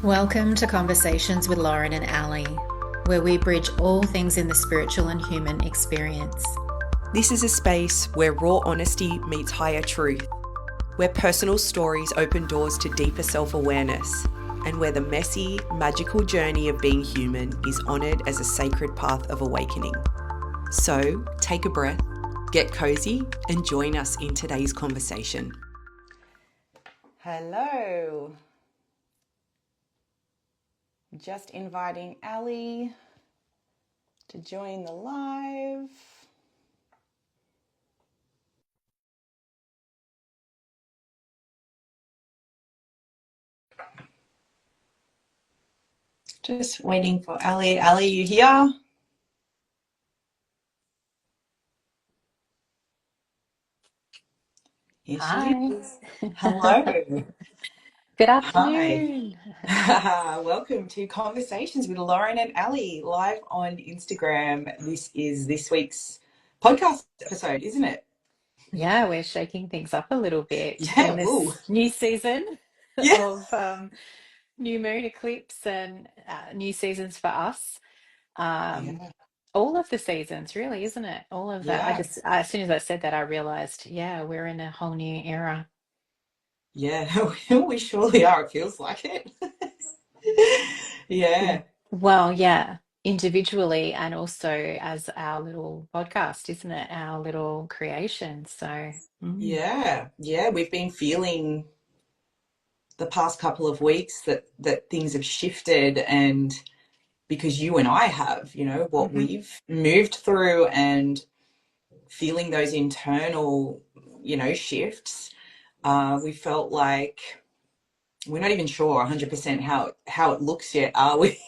Welcome to Conversations with Lauren and Ali, where we bridge all things in the spiritual and human experience. This is a space where raw honesty meets higher truth, where personal stories open doors to deeper self-awareness, and where the messy, magical journey of being human is honoured as a sacred path of awakening. So, take a breath, get cozy, and join us in today's conversation. Hello. Just inviting Ali to join the live. Just waiting for Ali. Ali, you here? Here she Hi. is. Hello. Good Hi. afternoon. Welcome to Conversations with Lauren and Ali, live on Instagram. This is this week's podcast episode, isn't it? Yeah, we're shaking things up a little bit Yeah, in woo. this new season Yeah. of new moon eclipse and new seasons for us. Um, Yeah. all of the seasons, really, isn't it? All of that. Yes. As soon as I said that, I realized, yeah, we're in a whole new era. Yeah, we surely are. It feels like it. Yeah, Well, yeah, individually and also as our little podcast, isn't it? Our little creation. So, yeah. We've been feeling the past couple of weeks that things have shifted, and because you and I have, what mhm. we've moved through and feeling those internal, shifts, we felt like we're not even sure 100% how it looks yet, are we?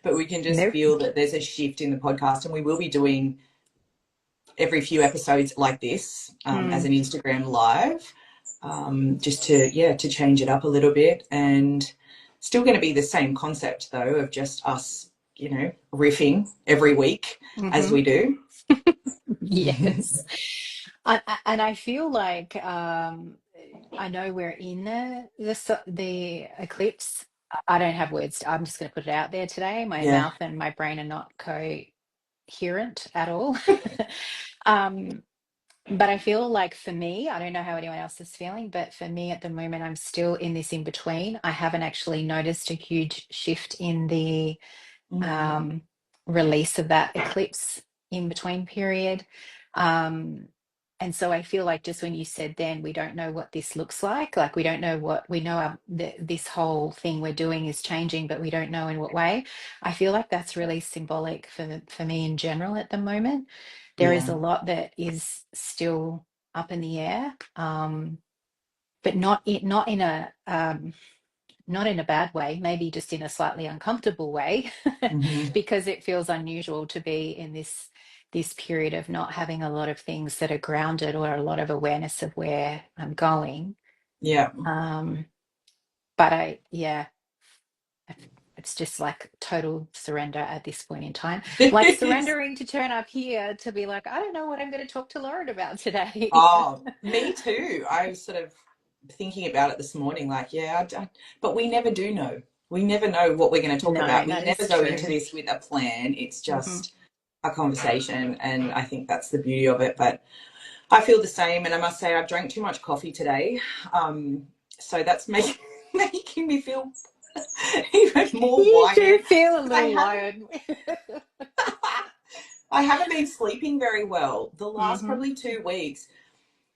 But we can just Nope. feel that there's a shift in the podcast, and we will be doing every few episodes like this as Mm. an Instagram live, just to change it up a little bit, and still going to be the same concept though of just us, riffing every week as Hmm. we do. Yes. And I feel like I know we're in the eclipse. I don't have words. I'm just going to put it out there today. My Yeah, mouth and my brain are not coherent at all. Um, But I feel like for me, I don't know how anyone else is feeling, but for me at the moment, I'm still in this in between. I haven't actually noticed a huge shift in the mm, um, release of that eclipse in between period. Um, and so I feel like just when you said then, we don't know what this looks like we don't know what we know, this whole thing we're doing is changing, but we don't know in what way. I feel like that's really symbolic for me in general at the moment. There is yeah, a lot that is still up in the air, but not in a bad way, maybe just in a slightly uncomfortable way, hmm, because it feels unusual to be in this period of not having a lot of things that are grounded or a lot of awareness of where I'm going. yeah. Um, but it's just like total surrender at this point in time, like surrendering to turn up here to be like, I don't know what I'm going to talk to Lauren about today. Oh, me too. I was sort of thinking about it this morning, like, but we never do know. We never know what we're going to talk No, about. We that never is go into true. this with a plan. It's Hmm. just a conversation, and I think that's the beauty of it. But I feel the same, and I must say I've drank too much coffee today, so that's making me feel even more You do wired. feel a Because little wired. I haven't been sleeping very well the last Hmm. probably 2 weeks.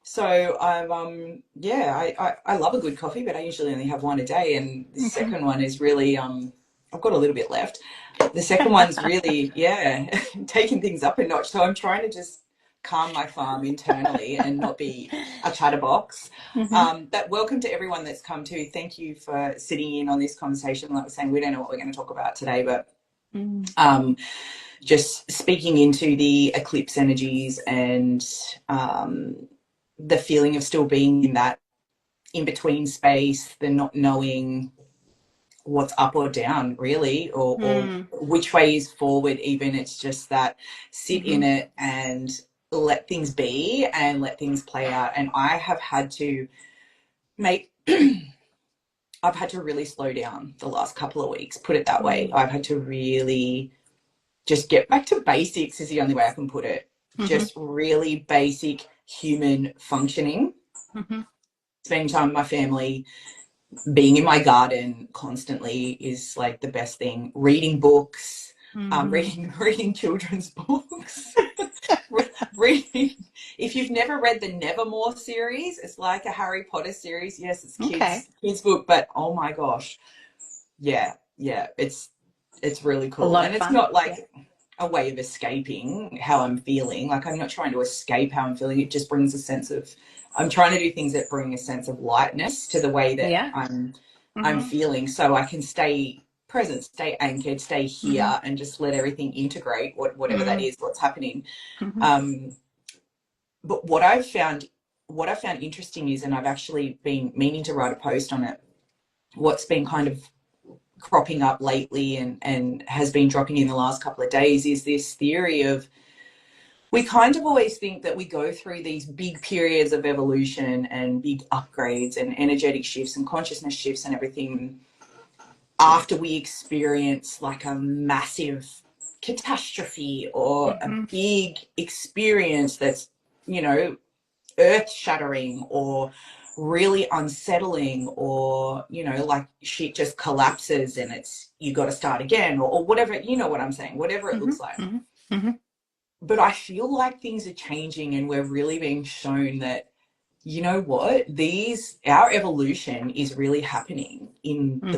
So I love a good coffee, but I usually only have one a day, and the Hmm. second one is really I've got a little bit left. The second one's really taking things up a notch. So I'm trying to just calm my farm internally and not be a chatterbox. Hmm. But welcome to everyone that's come to. Thank you for sitting in on this conversation. Like we're saying, we don't know what we're going to talk about today, but Mm. um, just speaking into the eclipse energies and the feeling of still being in that in between space, the not knowing what's up or down really, or Mm. which way is forward. Even it's just that sit Hmm. in it and let things be and let things play out. And I have had to make I've had to really slow down the last couple of weeks, put it that way. Mm. I've had to really just get back to basics is the only way I can put it. Mm-hmm. Just really basic human functioning, Mm-hmm. spending time with my family, being in my garden constantly is like the best thing. Reading books, Mm. reading children's books, reading. If you've never read the Nevermore series, it's like a Harry Potter series. Yes, it's Okay. kids book, but oh my gosh, yeah, it's really A cool, lot and of it's fun. not Yeah. like a way of escaping how I'm feeling. Like I'm not trying to escape how I'm feeling. It just brings a sense of I'm trying to do things that bring a sense of lightness to the way that Yeah. I'm Mm-hmm. feeling, so I can stay present, stay anchored, stay Mm-hmm. here, and just let everything integrate whatever that is, what's happening. Mm-hmm. Um, but what I've found interesting is, and I've actually been meaning to write a post on it. What's been kind of cropping up lately and has been dropping in the last couple of days is this theory of we kind of always think that we go through these big periods of evolution and big upgrades and energetic shifts and consciousness shifts and everything after we experience like a massive catastrophe or a Mm-hmm. big experience that's, you know, earth shattering or really unsettling, or like shit just collapses and it's you got to start again, or whatever, you know what I'm saying, whatever it Mm-hmm. looks like. Mm-hmm. Mm-hmm. But I feel like things are changing and we're really being shown that, you know what, these our evolution is really happening in Mm-hmm.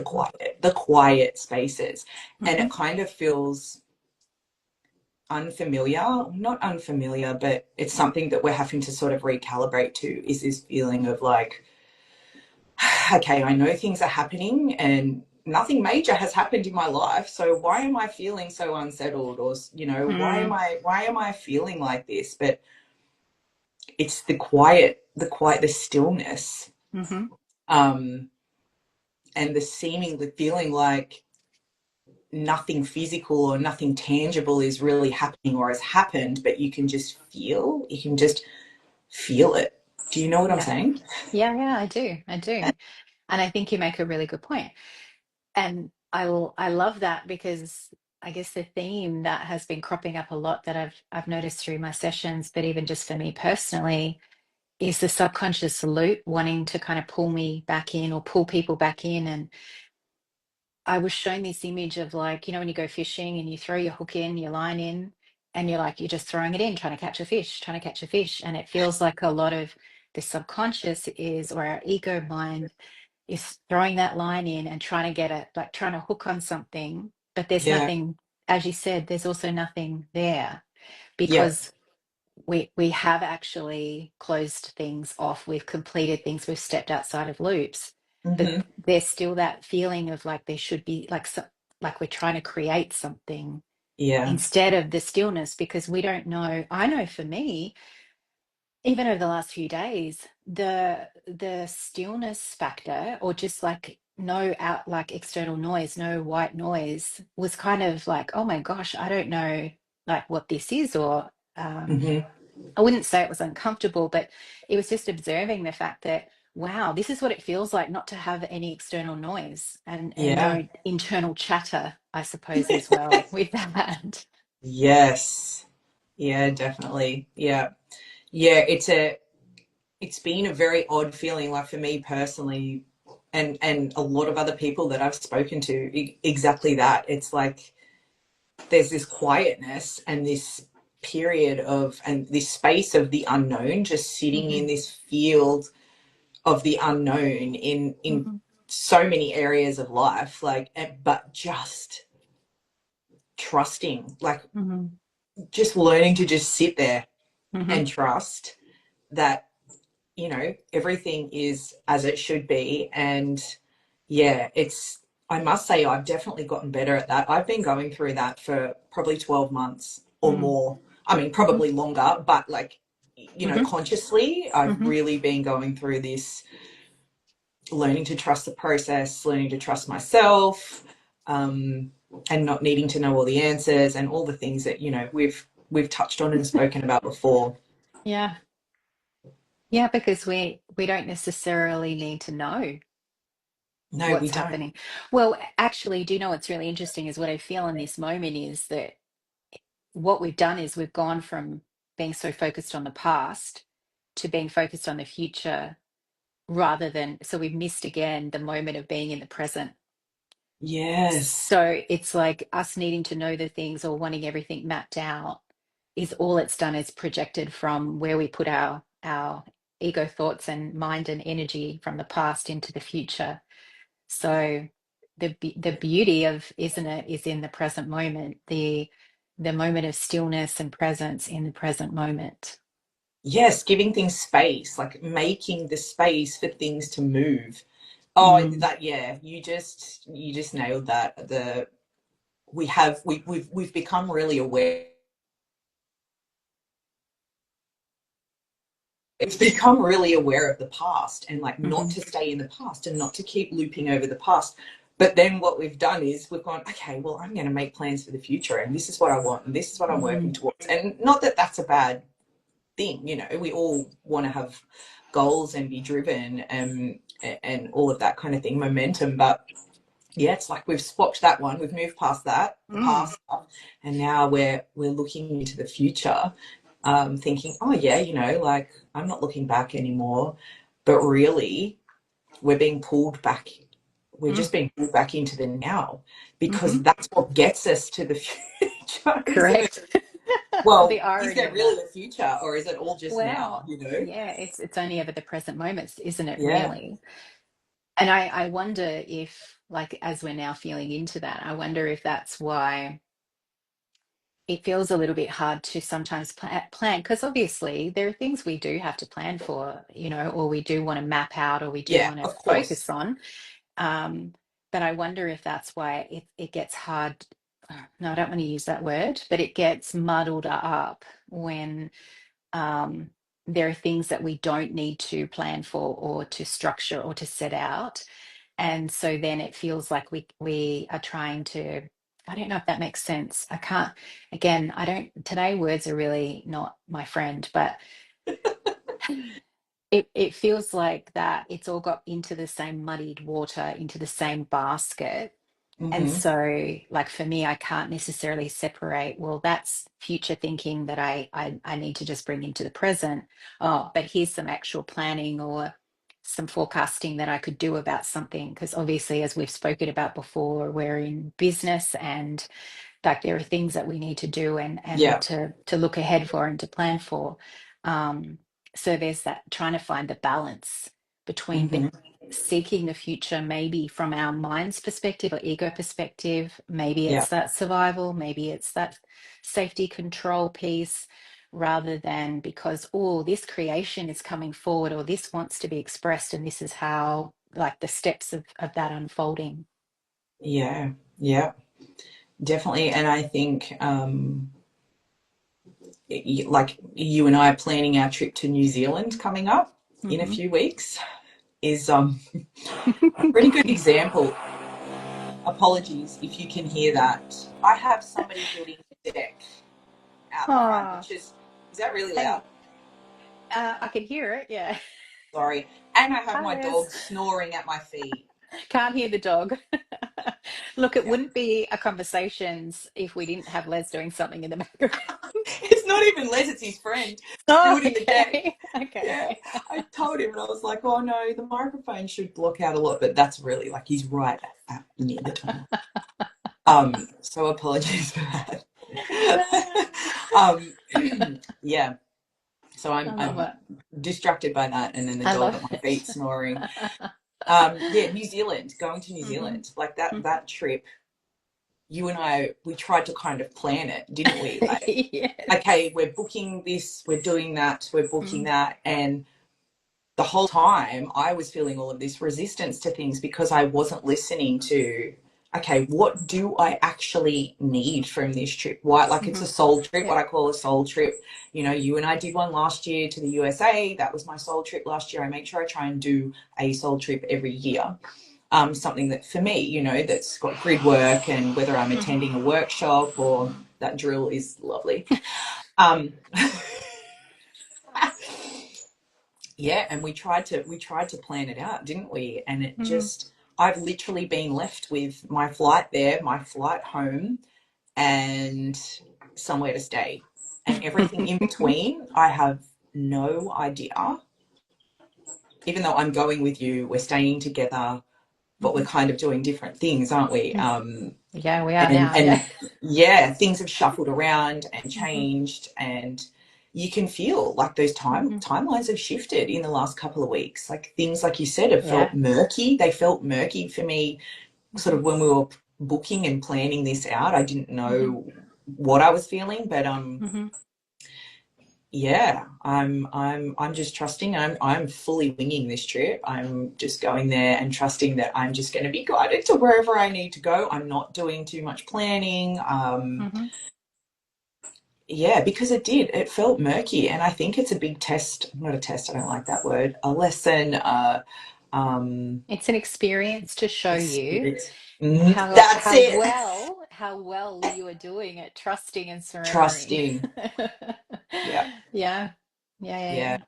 the quiet spaces. And Mm-hmm. it kind of feels unfamiliar, not unfamiliar, but it's something that we're having to sort of recalibrate to, is this feeling of like, okay, I know things are happening and nothing major has happened in my life, so why am I feeling so unsettled, or why am I feeling like this? But it's the stillness, Mm-hmm. um and the seemingly feeling like nothing physical or nothing tangible is really happening or has happened, but you can just feel it. Do you know what I'm Yeah. saying? Yeah, I do. I do. And I think you make a really good point. And I love that because I guess the theme that has been cropping up a lot that I've noticed through my sessions, but even just for me personally, is the subconscious loop wanting to kind of pull me back in or pull people back in. And I was shown this image of, like, when you go fishing and you throw your hook in, your line in, and you're just throwing it in, trying to catch a fish, trying to catch a fish. And it feels like a lot of the subconscious is, or our ego mind is throwing that line in and trying to get it, like trying to hook on something. But there's Yeah, nothing, as you said, there's also nothing there yeah. because we have actually closed things off, we've completed things, we've stepped outside of loops, but Hmm. there's still that feeling of like there should be like like we're trying to create something Yeah. instead of the stillness, because we don't know. I know for me, even over the last few days, the stillness factor, or just like no out, like external noise, no white noise, was kind of like, oh my gosh, I don't know like what this is, or Hmm. I wouldn't say it was uncomfortable, but it was just observing the fact that, wow, this is what it feels like not to have any external noise, and Yeah. no internal chatter, I suppose, as well with that. Yes. Yeah, definitely. Yeah. Yeah, it's been a very odd feeling, like for me personally, and a lot of other people that I've spoken to, exactly that. It's like there's this quietness and this period of and this space of the unknown, just sitting Hmm. in this field of the unknown in Hmm. so many areas of life, like, but just trusting, like Hmm. just learning to just sit there Hmm. and trust that, everything is as it should be. And yeah, I must say, I've definitely gotten better at that. I've been going through that for probably 12 months or Hmm. more. I mean, probably longer, but like, Hmm. consciously, I've Hmm. really been going through this, learning to trust the process, learning to trust myself, um, and not needing to know all the answers and all the things that, we've touched on and spoken about before. Yeah. Yeah, because we don't necessarily need to know. No, we what's don't. happening. Well, actually, do you know what's really interesting is what I feel in this moment is that what we've done is we've gone from being so focused on the past to being focused on the future rather than, so we've missed again the moment of being in the present. Yes. So it's like us needing to know the things or wanting everything mapped out is all it's done is projected from where we put our ego thoughts and mind and energy from the past into the future. So the beauty of, isn't it, is in the present moment, the moment of stillness and presence in the present moment. Yes, giving things space, like making the space for things to move. Oh, Mm, that, yeah, you just nailed that. We've become really aware. It's become really aware of the past, and like not hmm to stay in the past and not to keep looping over the past. But then what we've done is we've gone, okay, well, I'm going to make plans for the future, and this is what I want, and this is what I'm working mm, towards. And not that that's a bad thing, we all want to have goals and be driven, and all of that kind of thing, momentum. But yeah, it's like we've swapped that one, we've moved past that, the mm, past stuff, and now we're looking into the future, thinking, oh yeah, like I'm not looking back anymore, but really we're being pulled back. We're mm, just being pulled back into the now, because hmm that's what gets us to the future, isn't it? Correct. The Well, is irony there of that. really a future, or is it all just now, Well, yeah, it's only ever the present moments, isn't it, Yeah. really? And I wonder if, like, as we're now feeling into that, I wonder if that's why it feels a little bit hard to sometimes plan, because obviously there are things we do have to plan for, or we do want to map out, or we do Yeah, want to of focus course. on. Um, but I wonder if that's why it gets hard. No, I don't want to use that word, but it gets muddled up when um, there are things that we don't need to plan for or to structure or to set out. And so then it feels like we are trying to, I don't know if that makes sense. I can't, again, I don't, today words are really not my friend, but it feels like that it's all got into the same muddied water, into the same basket. And Hmm. so, like for me, I can't necessarily separate, well, that's future thinking that I need to just bring into the present. Oh, but here's some actual planning or some forecasting that I could do about something. Because obviously, as we've spoken about before, we're in business, and like there are things that we need to do and Yeah. to look ahead for and to plan for. Um, so there's that, trying to find the balance between Hmm. seeking the future, maybe from our mind's perspective or ego perspective. Maybe Yeah. it's that survival, maybe it's that safety control piece, rather than because, oh, this creation is coming forward, or this wants to be expressed, and this is how, like the steps of that unfolding. Yeah. Yeah. Definitely. And I think, like you and I are planning our trip to New Zealand coming up in a Hmm few weeks, is a pretty good example. Apologies if you can hear that. I have somebody building a deck out the front, Oh, which is that really hang on. loud? I can hear it. Yeah. Sorry. And I have Hi, my Les. dog snoring at my feet. Can't hear the dog. Look, it Yeah. wouldn't be a conversations if we didn't have Les doing something in the background. It's not even Les, it's his friend Oh, building the deck. okay. Yeah, Okay. I told him, and I was like, oh no, the microphone should block out a lot, but that's really like he's right at near the tunnel. So apologies for that. um, yeah, so I love I'm it. distracted by that, and then the I dog love at my it. feet snoring. Yeah, New Zealand, going to New hmm Zealand, like that trip. You and I, we tried to kind of plan it, didn't we? Like, Yes. okay, we're booking this, we're doing that, we're booking Mm, that, and the whole time I was feeling all of this resistance to things because I wasn't listening to, okay, what do I actually need from this trip? Why, like it's hmm a soul trip, Yeah. what I call a soul trip. You and I did one last year to the USA. That was my soul trip last year. I make sure I try and do a soul trip every year. Something that for me, that's got grid work, and whether I'm hmm attending a workshop or that drill is lovely. Um, yeah, and we tried to plan it out, didn't we? And it mm just, I've literally been left with my flight there, my flight home, and somewhere to stay. And everything in between, I have no idea. Even though I'm going with you, we're staying together, but we're kind of doing different things, aren't we? Yeah, we are And now. Yeah. and yeah, things have shuffled around and Mhm, changed, and you can feel like those mhm. timelines have shifted in the last couple of weeks. Like things, like you said, have felt Yeah. murky. They felt murky for me, sort Mhm, of when we were booking and planning this out. I didn't mhm, know what I was feeling, but mhm. yeah, I'm just trusting. I'm fully winging this trip. I'm just going there and trusting that I'm just going to be guided to wherever I need to go. I'm not doing too much planning. Mhm. Yeah, because it felt murky, and I think it's a big test. Not a test. I don't like that word. A lesson. Um, It's an experience to show you experience. That's how it. well you are doing at trusting and surrendering. Trusting. Yeah, Yeah. Yeah, yeah, yeah, yeah.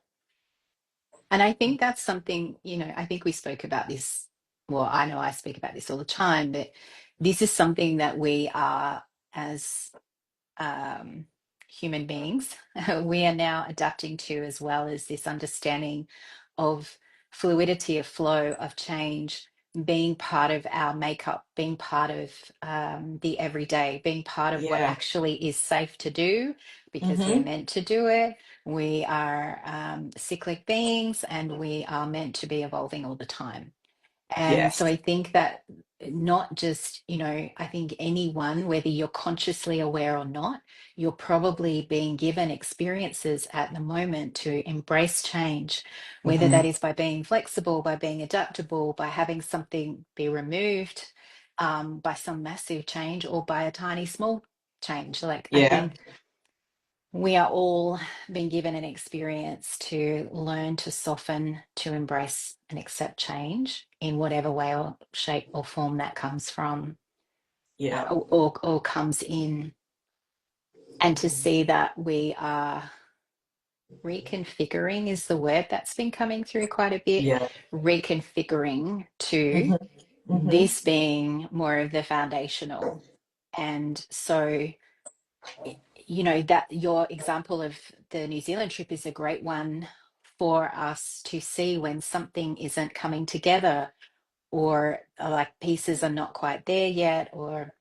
And I think that's something, I think we spoke about this. Well, I know I speak about this all the time, but this is something that we are, as um, human beings, we are now adapting to, as well as this understanding of fluidity, of flow, of change, being part of our makeup, being part of the everyday, being part of what yeah. actually is safe to do because we're Mm-hmm. meant to do it. We are cyclic beings and we are meant to be evolving all the time. And so Yes. I think that not just, I think anyone, whether you're consciously aware or not, you're probably being given experiences at the moment to embrace change, whether Mm-hmm. that is by being flexible, by being adaptable, by having something be removed, by some massive change, or by a tiny small change. Like, I Yeah. think we are all being given an experience to learn to soften, to embrace and accept change in whatever way or shape or form that comes from, Yeah. or comes in, and to see that we are reconfiguring is the word that's been coming through quite a bit, Yeah. reconfiguring to Mm-hmm. Mm-hmm. this being more of the foundational. And so that your example of the New Zealand trip is a great one for us to see when something isn't coming together, or like pieces are not quite there yet, or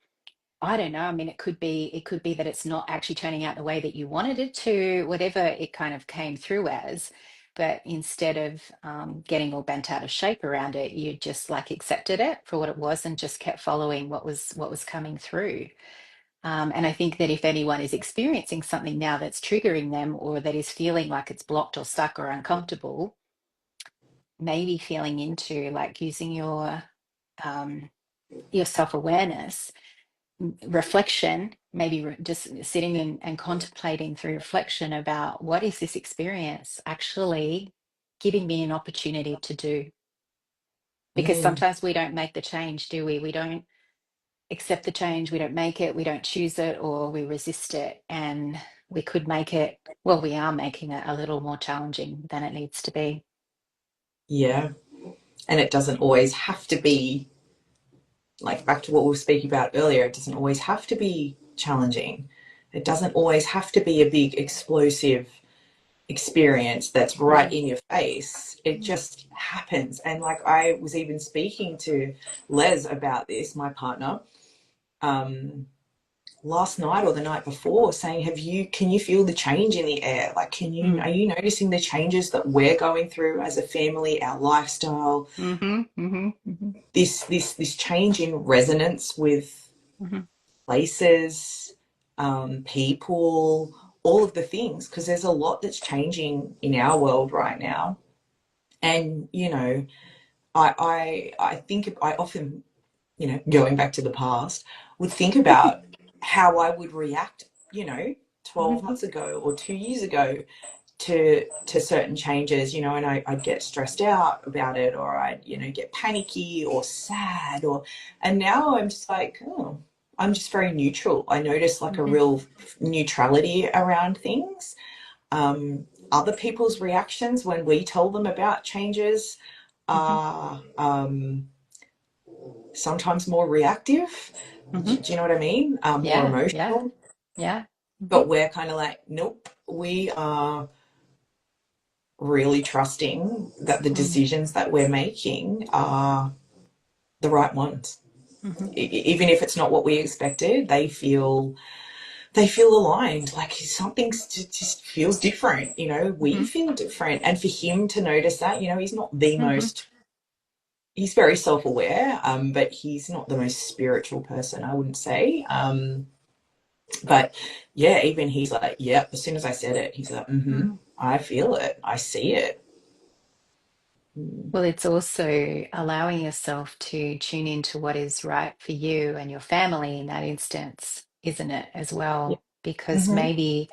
I don't know. I mean, it could be that it's not actually turning out the way that you wanted it to, whatever it kind of came through as. But instead of getting all bent out of shape around it, you just like accepted it for what it was and just kept following what was coming through. And I think that if anyone is experiencing something now that's triggering them, or that is feeling like it's blocked or stuck or uncomfortable, maybe feeling into like using your self-awareness, reflection, maybe just sitting and contemplating through reflection about what is this experience actually giving me an opportunity to do. Because Mm. sometimes we don't make the change, do we? We don't accept the change, we don't make it, we don't choose it, or we resist it. And we could make it, well, we are making it a little more challenging than it needs to be. Yeah. And it doesn't always have to be, like, back to what we were speaking about earlier, it doesn't always have to be challenging. It doesn't always have to be a big explosive experience that's right Mm, in your face. It mm, just happens. And like, I was even speaking to Les about this, my partner, um, last night or the night before, saying, can you feel the change in the air? Like, mm, are you noticing the changes that we're going through as a family, our lifestyle, mhm, mhm, mhm, this change in resonance with mhm, places, people, all of the things, because there's a lot that's changing in our world right now. And I think I often, going back to the past, would think about how I would react, mhm, 12 months ago or 2 years ago to certain changes, and I'd get stressed out about it, or I'd, get panicky or sad, and now I'm just like, oh, I'm just very neutral. I notice like a mhm, real neutrality around things. Other people's reactions when we tell them about changes mhm, are, sometimes more reactive. Hmm. Do you know what I mean? More Yeah, yeah, emotional. yeah. Hmm. But we're kind of like, nope, we are really trusting that the Mm. decisions that we're making are the right ones. Hmm. Even if it's not what we expected, they feel aligned. Like something just feels different. We Hmm. feel different, and for him to notice that, he's not the Hmm. most. He's very self-aware, but he's not the most spiritual person, I wouldn't say. But yeah, even he's like, yeah. As soon as I said it, he's like, Mm. I feel it, I see it. Well, it's also allowing yourself to tune into what is right for you and your family in that instance, isn't it, as Yeah. well? Because Mm-hmm. maybe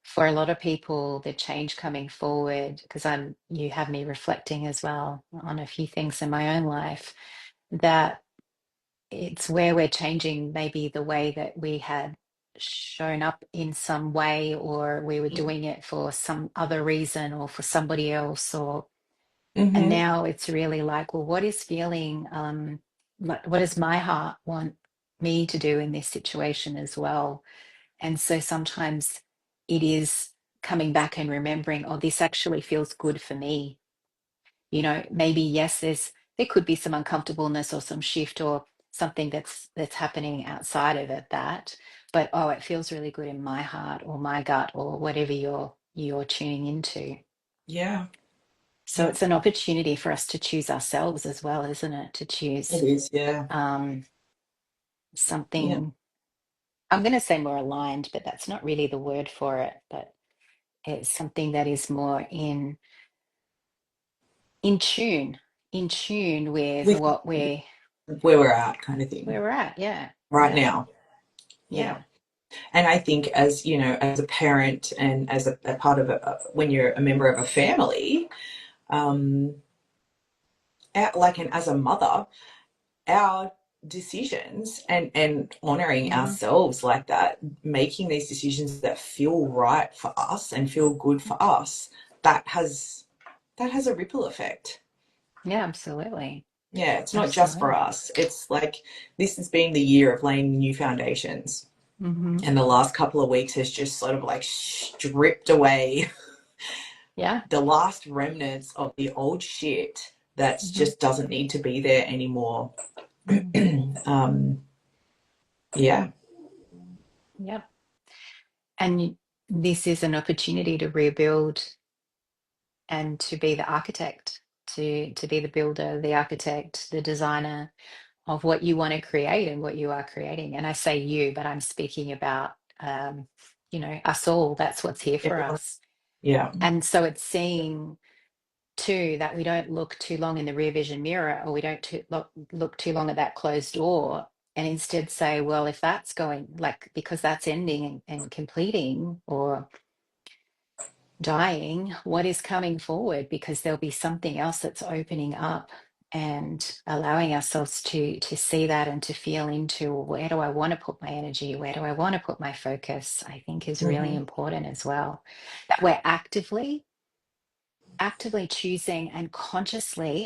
for a lot of people, the change coming forward, because you have me reflecting as well on a few things in my own life, that it's where we're changing maybe the way that we had shown up in some way, or we were doing it for some other reason or for somebody else, or and Mm-hmm. now it's really like, well, what is feeling, what does my heart want me to do in this situation as well? And so sometimes it is coming back and remembering, oh, this actually feels good for me. Maybe yes, there could be some uncomfortableness or some shift or something that's happening outside of it, but oh, it feels really good in my heart or my gut or whatever you're tuning into. Yeah. So Yeah. it's an opportunity for us to choose ourselves as well, isn't it? To It choose is. Yeah. um, Yeah. something, I'm going to say more aligned, but that's not really the word for it. But it's something that is more in tune, in tune with With what where we're at, kind of thing, where we're at. Yeah, right yeah, now. Yeah. yeah. And I think, as as a parent and as a part of when you're a member of a family, um, and as a mother, our decisions and honoring Hmm. ourselves like that, making these decisions that feel right for us and feel good for us, that has a ripple effect. Yeah, absolutely, Yeah, it's not just for absolutely. us. It's like this has been the year of laying new foundations. Hmm. And the last couple of weeks has just sort of like stripped away Yeah. the last remnants of the old shit that Hmm. just doesn't need to be there anymore. Mm. um, yeah, Yep. And this is an opportunity to rebuild and to be the architect, to be the builder, the architect, the designer of what you want to create and what you are creating. And I say you, but I'm speaking about us all. That's what's here for everyone. us. Yeah, And so it's seeing too that we don't look too long in the rear vision mirror, or we don't look too long at that closed door, and instead say, well, if that's going, like, because that's ending and completing or dying, what is coming forward? Because there'll be something else that's opening up, and allowing ourselves to see that and to feel into, well, where do I want to put my energy? Where do I want to put my focus? I think is really hmm, important as well. That we're actively choosing and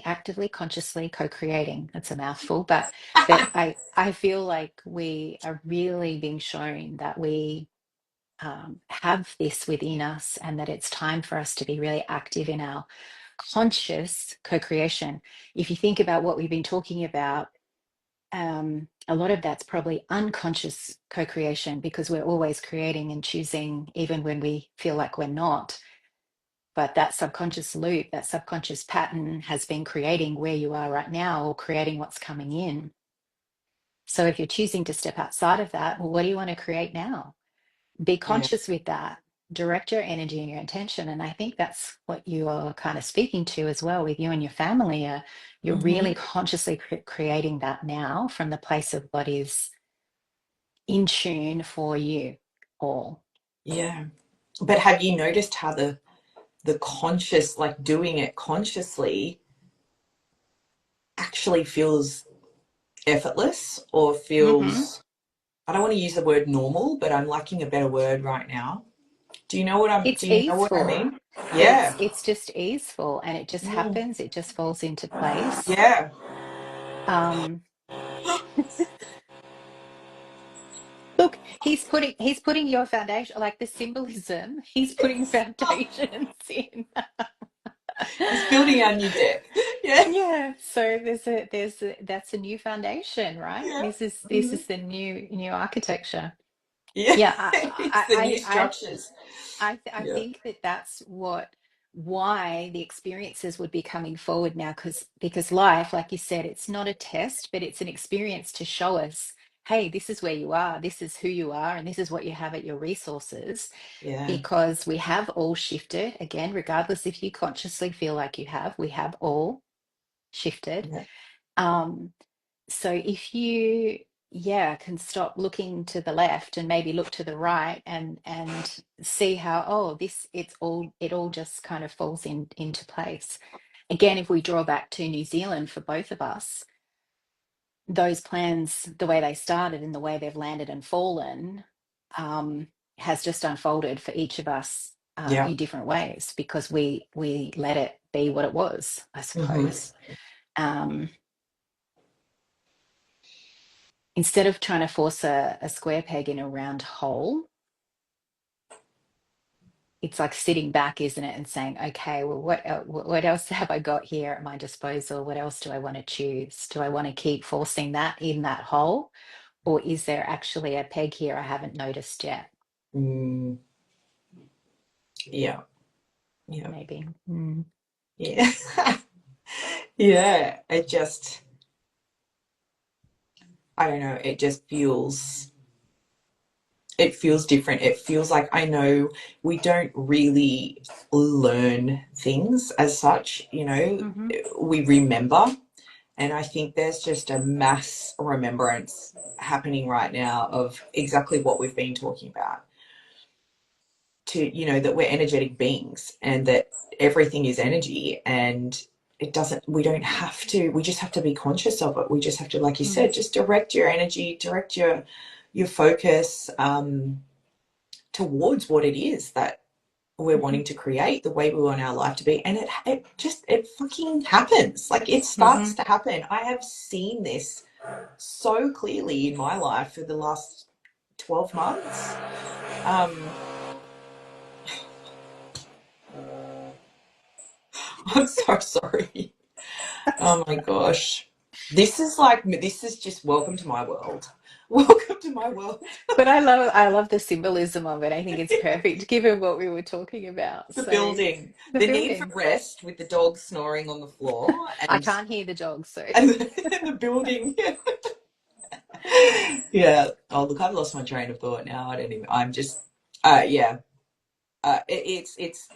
actively consciously co-creating. That's a mouthful, but that I feel like we are really being shown that we have this within us, and that it's time for us to be really active in our conscious co-creation. If you think about what we've been talking about, a lot of that's probably unconscious co-creation, because we're always creating and choosing even when we feel like we're not. But that subconscious loop, that subconscious pattern has been creating where you are right now, or creating what's coming in. So if you're choosing to step outside of that, well, what do you want to create now? Be yeah, conscious with that, direct your energy and your intention. And I think that's what you are kind of speaking to as well with you and your family. You're hmm, really consciously creating that now from the place of what is in tune for you all. yeah. But have you noticed how the conscious, like doing it consciously, actually feels effortless or Hmm. feels? I don't want to use the word normal, but I'm lacking a better word right now. Do you know what I'm? It's Do you know what I easeful. mean? It's Yeah. it's just easeful, and it just Mm. happens. It just falls into place. Yeah. Um, he's putting your foundation, like the symbolism, he's putting foundations in. He's building our new deck. Yeah. Yeah, so that's a new foundation, right? Yeah. This is the new architecture. Yeah. Yeah, It's the new I structures. I Yeah. think that that's why the experiences would be coming forward now, because life, like you said, it's not a test, but it's an experience to show us, hey, this is where you are, this is who you are, and this is what you have at your resources. Yeah. Because we have all shifted again, regardless if you consciously feel like you have, we have all shifted. Yeah. Um, so if you, yeah, can stop looking to the left and maybe look to the right and see how, oh, it all just kind of falls into place. Again, if we draw back to New Zealand for both of us, those plans, the way they started and the way they've landed and fallen, has just unfolded for each of us Yeah. in different ways, because we let it be what it was, I Hmm. suppose. Um, Instead of trying to force a square peg in a round hole, it's like sitting back, isn't it, and saying, okay, well, what else have I got here at my disposal? What else do I want to choose? Do I want to keep forcing that in that hole? Or is there actually a peg here I haven't noticed yet? Mm, yeah. Yeah. Maybe. Mm. Yeah. Yeah. I don't know, it feels different. It feels like, I know we don't really learn things as such, Hmm. we remember. And I think there's just a mass remembrance happening right now of exactly what we've been talking about. That we're energetic beings and that everything is energy, and we don't have to, we just have to be conscious of it. We just have to, like you Hmm. said, just direct your energy, direct your focus towards what it is that we're Hmm. wanting to create, the way we want our life to be. And it fucking happens. Like, it Hmm. starts to happen. I have seen this so clearly in my life for the last 12 months. um I'm so sorry. Oh my gosh. This is just welcome to my world. Welcome to my world. But I love the symbolism of it. I think it's perfect given what we were talking about. The So building, the the need for building. rest with the dog snoring on the floor, I and can't hear the dogs, so and the building. Yeah. Oh, look, I've lost my train of thought now. I don't even. I'm just. Yeah. It's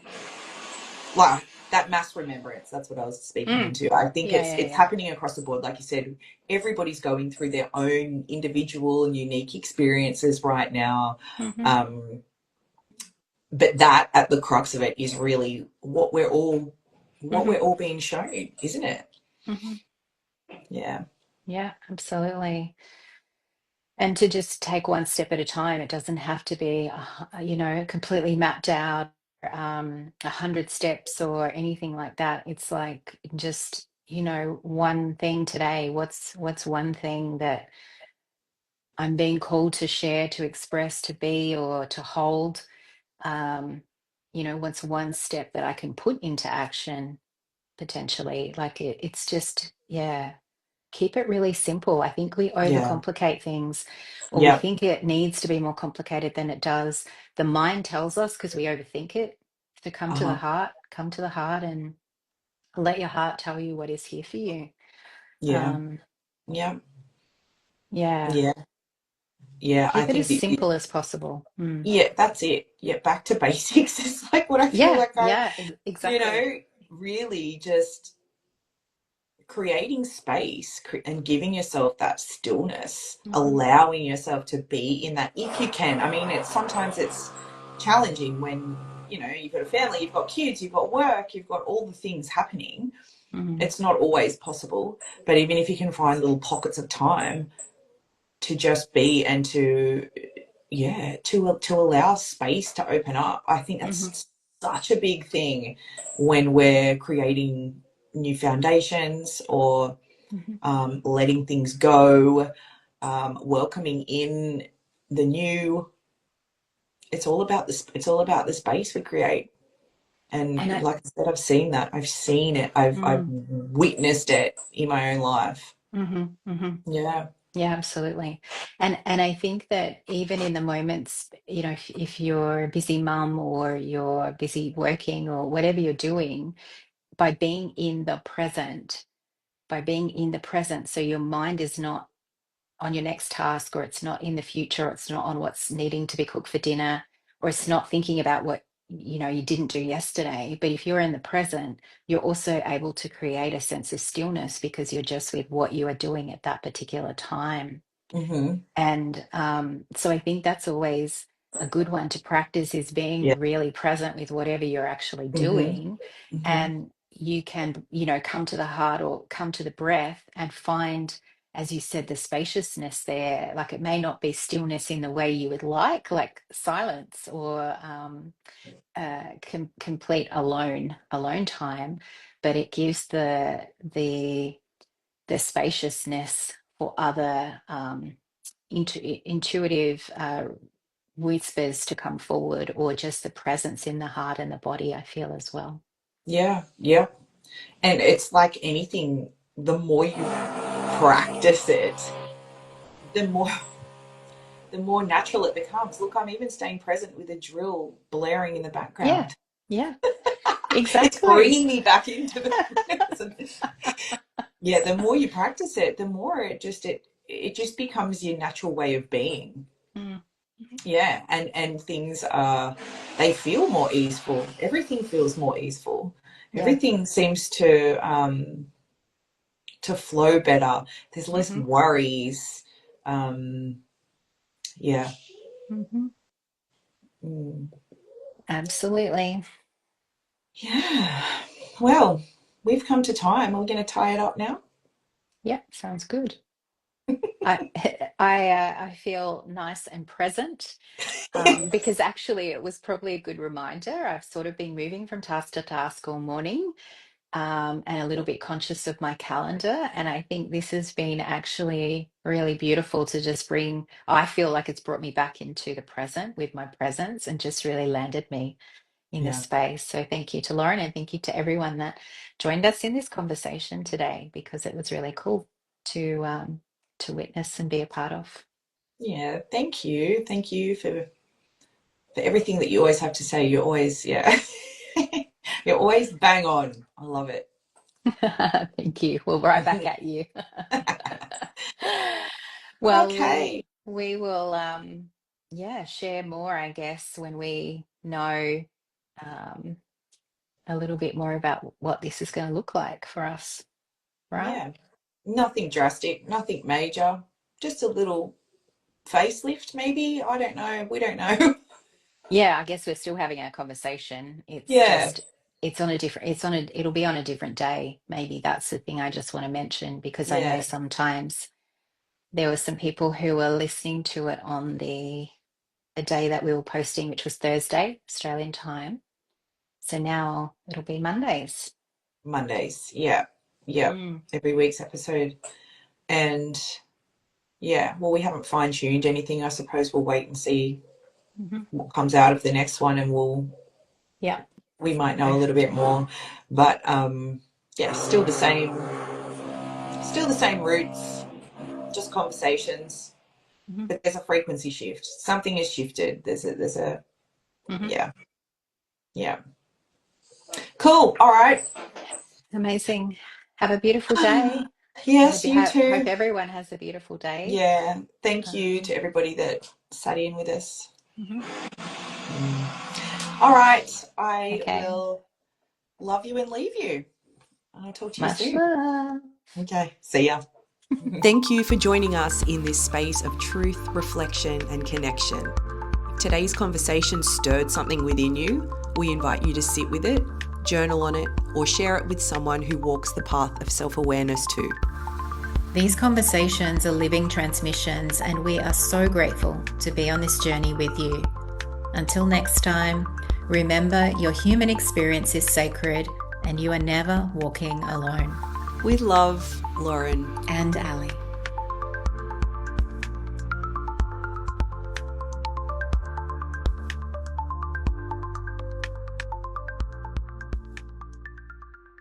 like that mass remembrance. That's what I was speaking mm, into. I think yeah, it's yeah, happening across the board. Like you said, everybody's going through their own individual and unique experiences right now. yeah. Hmm. Um, but that, at the crux of it, is really what Hmm. we're all being shown, isn't it? Hmm. Yeah. Yeah, absolutely. And to just take one step at a time. It doesn't have to be, completely mapped out, 100 steps or anything like that. It's like just, one thing today. What's one thing that I'm being called to share, to express, to be, or to hold? Um, what's one step that I can put into action potentially? Like it's just, yeah, keep it really simple. I think we Yeah. overcomplicate things, or we Yeah. think it needs to be more complicated than it does. The mind tells us, because we overthink it, to Uh-huh. come to the heart and let your heart tell you what is here for you. Yeah. Um, Yeah. yeah, Yeah. Yeah. I keep it as think simple as possible. Mm. yeah, that's it. Yeah, back to basics. It's like what I feel Yeah, like yeah, you exactly. know, really just creating space and giving yourself that stillness, Hmm. allowing yourself to be in that if you can. I mean, it's challenging when, you've got a family, you've got kids, you've got work, you've got all the things happening. Hmm. It's not always possible, but even if you can find little pockets of time to just be and to yeah to allow space to open up, I think Hmm. that's such a big thing when we're creating new foundations or Hmm. letting things go, welcoming in the new. It's all about this. It's all about the space we create. And And like I said, I've seen that. I've seen it. I've mm, witnessed it in my own life. Yeah. yeah, absolutely. And I think that even in the moments, if you're a busy mum or you're busy working or whatever you're doing, by being in the present, so your mind is not on your next task, or it's not in the future, or it's not on what's needing to be cooked for dinner, or it's not thinking about what you didn't do yesterday. But if you're in the present, you're also able to create a sense of stillness because you're just with what you are doing at that particular time. Mm-hmm. And so I think that's always a good one to practice, is Yeah. being really present with whatever you're actually Mm-hmm. doing. Mm-hmm. And you can, come to the heart or come to the breath and find, as you said, the spaciousness there. Like, it may not be stillness in the way you would like silence or complete alone time, but it gives the spaciousness for other intuitive whispers to come forward, or just the presence in the heart and the body, I feel, as well. Yeah. Yeah. And it's like anything, the more you practice it, the more the more natural it becomes. Look, I'm even staying present with a drill blaring in the Yeah, background. yeah, It's exactly. bringing me back into the present. Yeah, the more you practice it, the more it just becomes your natural way of being. Mm, Yeah, and things are, they feel more easeful. Everything feels more easeful. yeah. Everything seems to flow better. There's less hmm worries. Um, yeah. hmm Mm. Absolutely. Yeah. Well, we've come to time. We're going to tie it up now. Yeah, sounds good. I I feel nice and present, because actually it was probably a good reminder. I've sort of been moving from task to task all morning, and a little bit conscious of my calendar. And I think this has been actually really beautiful to just bring, I feel like it's brought me back into the present with my presence and just really landed me in the Yeah. space. So thank you to Lauren, and thank you to everyone that joined us in this conversation today, because it was really cool to witness and be a part of. Yeah. Thank you. Thank you for everything that you always have to say. You're always, yeah. You're always bang on. I love it. Thank you. Well, right back at you. Well, Okay. we will yeah, share more, I guess, when we know um a little bit more about what this is going to look like for us, right? Yeah. Nothing drastic, nothing major. Just a little facelift, maybe. I don't know. We don't know. Yeah, I guess we're still having our conversation. It's Yeah. just it'll be on a different day. Maybe that's the thing I just want to mention, because I know Yeah. sometimes there were some people who were listening to it on the day that we were posting, which was Thursday, Australian time. So now it'll be Mondays. Mondays. Yeah. Yeah. Mm, Every week's episode. And yeah, well, we haven't fine tuned anything. I suppose we'll wait and see mhm. what comes out of the next one, and Yeah. we might know a Okay. little bit more. But yeah, still the same roots, just conversations. Mhm, But there's a frequency shift. Something has shifted. There's a mhm. yeah, yeah. Cool. All right. Amazing. Have a beautiful day. I hope Yes, you you hope too. everyone has a beautiful day. Yeah. Thank you Um, to everybody that sat in with us. mhm. All right. I Okay. will love you and leave you. I'll talk to you Much soon. love. Okay. See ya. Thank you for joining us in this space of truth, reflection, and connection. If today's conversation stirred something within you, we invite you to sit with it, journal on it, or share it with someone who walks the path of self-awareness too. These conversations are living transmissions, and we are so grateful to be on this journey with you. Until next time, remember, your human experience is sacred and you are never walking alone. With love, Lauren. And Ali.